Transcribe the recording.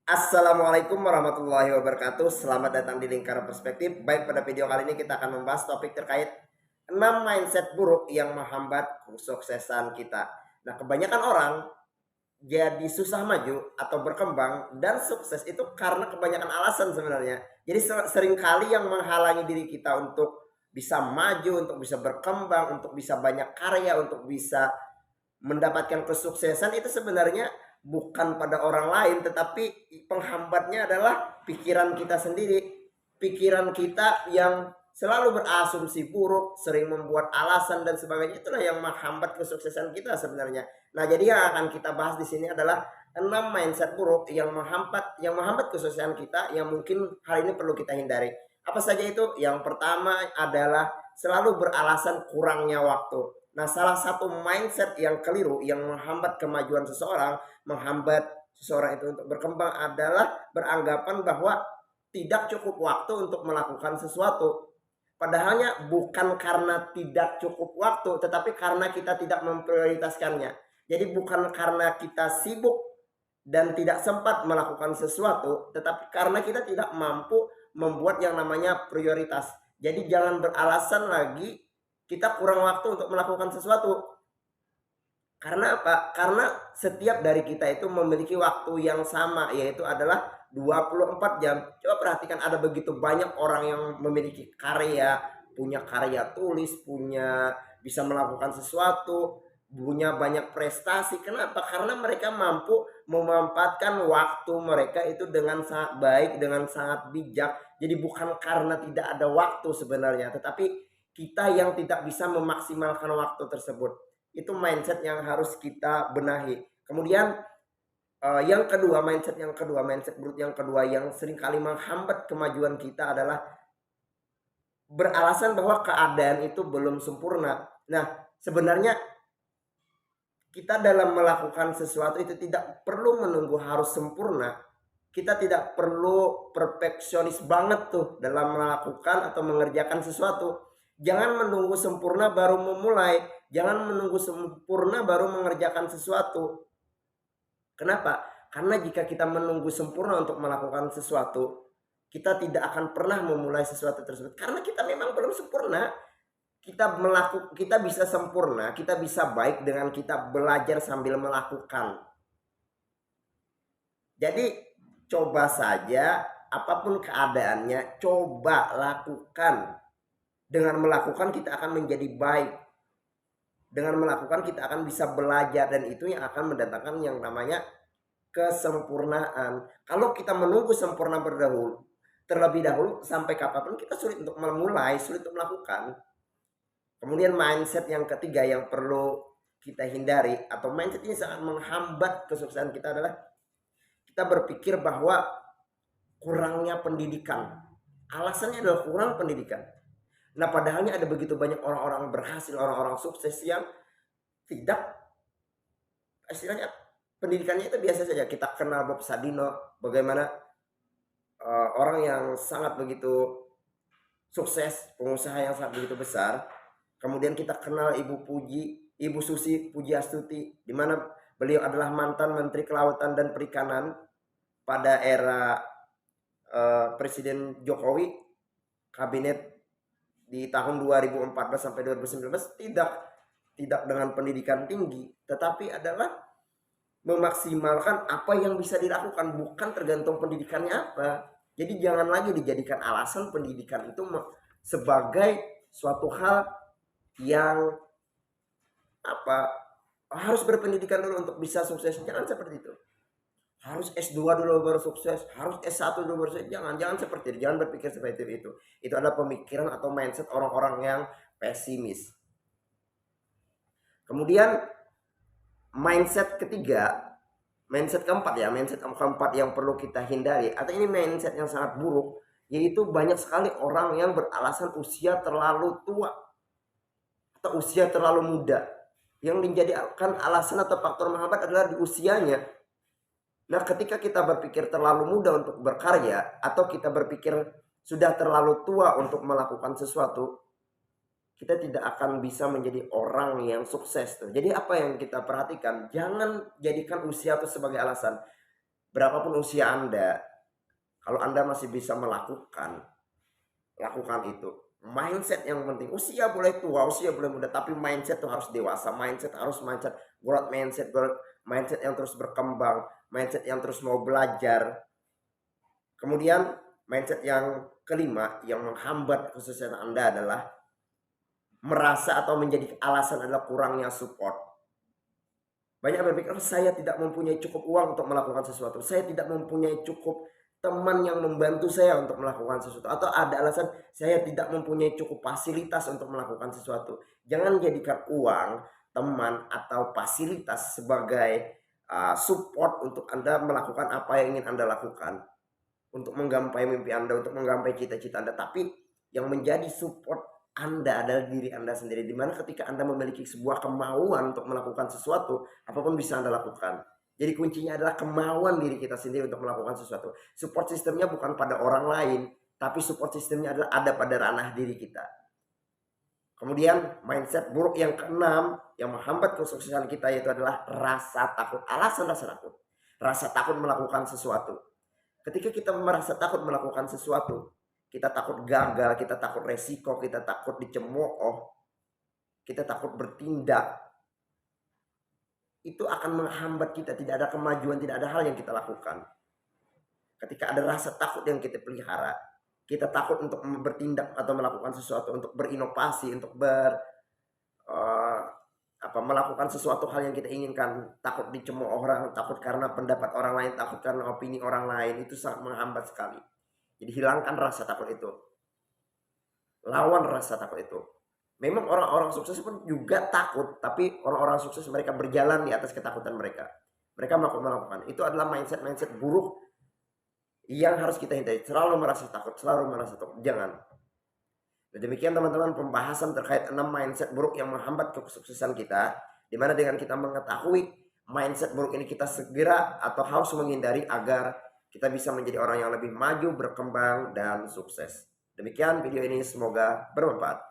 Assalamualaikum warahmatullahi wabarakatuh. Selamat datang di Lingkaran Perspektif. Baik, pada video kali ini kita akan membahas topik terkait 6 mindset buruk yang menghambat kesuksesan kita. Nah, kebanyakan orang jadi susah maju atau berkembang dan sukses itu karena kebanyakan alasan sebenarnya. Jadi sering kali yang menghalangi diri kita untuk bisa maju, untuk bisa berkembang, untuk bisa banyak karya, untuk bisa mendapatkan kesuksesan itu sebenarnya bukan pada orang lain, tetapi penghambatnya adalah pikiran kita sendiri. Pikiran kita yang selalu berasumsi buruk, sering membuat alasan dan sebagainya, itulah yang menghambat kesuksesan kita sebenarnya. Nah, jadi yang akan kita bahas di sini adalah 6 mindset buruk yang menghambat kesuksesan kita yang mungkin hal ini perlu kita hindari. Apa saja itu? Yang pertama adalah selalu beralasan kurangnya waktu. Nah, salah satu mindset yang keliru yang menghambat kemajuan seseorang, menghambat seseorang itu untuk berkembang adalah beranggapan bahwa tidak cukup waktu untuk melakukan sesuatu. Padahalnya bukan karena tidak cukup waktu, tetapi karena kita tidak memprioritaskannya. Jadi bukan karena kita sibuk dan tidak sempat melakukan sesuatu, tetapi karena kita tidak mampu membuat yang namanya prioritas. Jadi jangan beralasan lagi kita kurang waktu untuk melakukan sesuatu. Karena apa? Karena setiap dari kita itu memiliki waktu yang sama, yaitu adalah 24 jam. Coba perhatikan, ada begitu banyak orang yang memiliki karya, punya karya tulis, punya bisa melakukan sesuatu, punya banyak prestasi. Kenapa? Karena mereka mampu memanfaatkan waktu mereka itu dengan sangat baik, dengan sangat bijak. Jadi bukan karena tidak ada waktu sebenarnya, tetapi kita yang tidak bisa memaksimalkan waktu tersebut. Itu mindset yang harus kita benahi. Kemudian mindset buruk yang kedua yang seringkali menghambat kemajuan kita adalah beralasan bahwa keadaan itu belum sempurna. Nah, sebenarnya kita dalam melakukan sesuatu itu tidak perlu menunggu harus sempurna. Kita tidak perlu perfeksionis banget tuh dalam melakukan atau mengerjakan sesuatu. Jangan menunggu sempurna baru memulai, jangan menunggu sempurna baru mengerjakan sesuatu. Kenapa? Karena jika kita menunggu sempurna untuk melakukan sesuatu, kita tidak akan pernah memulai sesuatu tersebut karena kita memang belum sempurna. Kita bisa sempurna, kita bisa baik dengan kita belajar sambil melakukan. Jadi coba saja apapun keadaannya, coba lakukan. Dengan melakukan kita akan menjadi baik. Dengan melakukan kita akan bisa belajar, dan itu yang akan mendatangkan yang namanya kesempurnaan. Kalau kita menunggu sempurna terlebih dahulu, sampai kapanpun kita sulit untuk memulai, sulit untuk melakukan. Kemudian mindset yang ketiga yang perlu kita hindari, atau mindset ini sangat menghambat kesuksesan kita, adalah kita berpikir bahwa kurangnya pendidikan. Alasannya adalah kurang pendidikan. Nah, padahalnya ada begitu banyak orang-orang berhasil, orang-orang sukses yang tidak, istilahnya pendidikannya itu biasa saja. Kita kenal Bob Sadino, bagaimana orang yang sangat begitu sukses, pengusaha yang sangat begitu besar. Kemudian kita kenal Ibu Susi Pujiastuti, di mana beliau adalah mantan Menteri Kelautan dan Perikanan pada era Presiden Jokowi, kabinet di tahun 2014 sampai 2019, tidak dengan pendidikan tinggi, tetapi adalah memaksimalkan apa yang bisa dilakukan, bukan tergantung pendidikannya apa. Jadi jangan lagi dijadikan alasan pendidikan itu sebagai suatu hal yang harus berpendidikan dulu untuk bisa sukses. Jangan seperti itu. Harus S2 dulu baru sukses, harus S1 dulu baru sukses. Jangan seperti itu. Jangan berpikir seperti itu. Itu adalah pemikiran atau mindset orang-orang yang pesimis. Kemudian mindset keempat yang perlu kita hindari, atau ini mindset yang sangat buruk, yaitu banyak sekali orang yang beralasan usia terlalu tua atau usia terlalu muda. Yang menjadikan alasan atau faktor menghambat adalah di usianya. Nah, ketika kita berpikir terlalu muda untuk berkarya, atau kita berpikir sudah terlalu tua untuk melakukan sesuatu, kita tidak akan bisa menjadi orang yang sukses. Jadi apa yang kita perhatikan, jangan jadikan usia itu sebagai alasan. berapapun usia Anda, kalau Anda masih bisa lakukan itu. Mindset yang penting. Usia boleh tua, usia boleh muda, tapi mindset tuh harus dewasa. Mindset harus growth mindset yang terus berkembang, mindset yang terus mau belajar. Kemudian mindset yang kelima yang menghambat kesuksesan Anda adalah merasa atau menjadi alasan adalah kurangnya support. Banyak berpikir, oh, saya tidak mempunyai cukup uang untuk melakukan sesuatu. Saya tidak mempunyai cukup teman yang membantu saya untuk melakukan sesuatu. Atau ada alasan, saya tidak mempunyai cukup fasilitas untuk melakukan sesuatu. Jangan jadikan uang, teman, atau fasilitas sebagai support untuk Anda melakukan apa yang ingin Anda lakukan. Untuk menggapai mimpi Anda, untuk menggapai cita-cita Anda. Tapi yang menjadi support Anda adalah diri Anda sendiri. Dimana ketika Anda memiliki sebuah kemauan untuk melakukan sesuatu, apapun bisa Anda lakukan. Jadi kuncinya adalah kemauan diri kita sendiri untuk melakukan sesuatu. Support sistemnya bukan pada orang lain, tapi support sistemnya adalah ada pada ranah diri kita. Kemudian mindset buruk yang keenam yang menghambat kesuksesan kita yaitu adalah rasa takut. Alasan rasa takut. Rasa takut melakukan sesuatu. Ketika kita merasa takut melakukan sesuatu, kita takut gagal, kita takut resiko, kita takut dicemooh, kita takut bertindak, itu akan menghambat kita, tidak ada kemajuan, tidak ada hal yang kita lakukan. Ketika ada rasa takut yang kita pelihara, kita takut untuk bertindak atau melakukan sesuatu, untuk berinovasi, untuk melakukan sesuatu hal yang kita inginkan, takut dicemooh orang, takut karena pendapat orang lain, takut karena opini orang lain, itu sangat menghambat sekali. Jadi hilangkan rasa takut itu. Lawan rasa takut itu. Memang orang-orang sukses pun juga takut, tapi orang-orang sukses mereka berjalan di atas ketakutan mereka. Mereka melakukan. Itu adalah mindset buruk yang harus kita hindari. Selalu merasa takut. Jangan. Dan demikian teman-teman pembahasan terkait 6 mindset buruk yang menghambat kesuksesan kita. Dimana dengan kita mengetahui mindset buruk ini kita segera atau harus menghindari agar kita bisa menjadi orang yang lebih maju, berkembang, dan sukses. Demikian video ini semoga bermanfaat.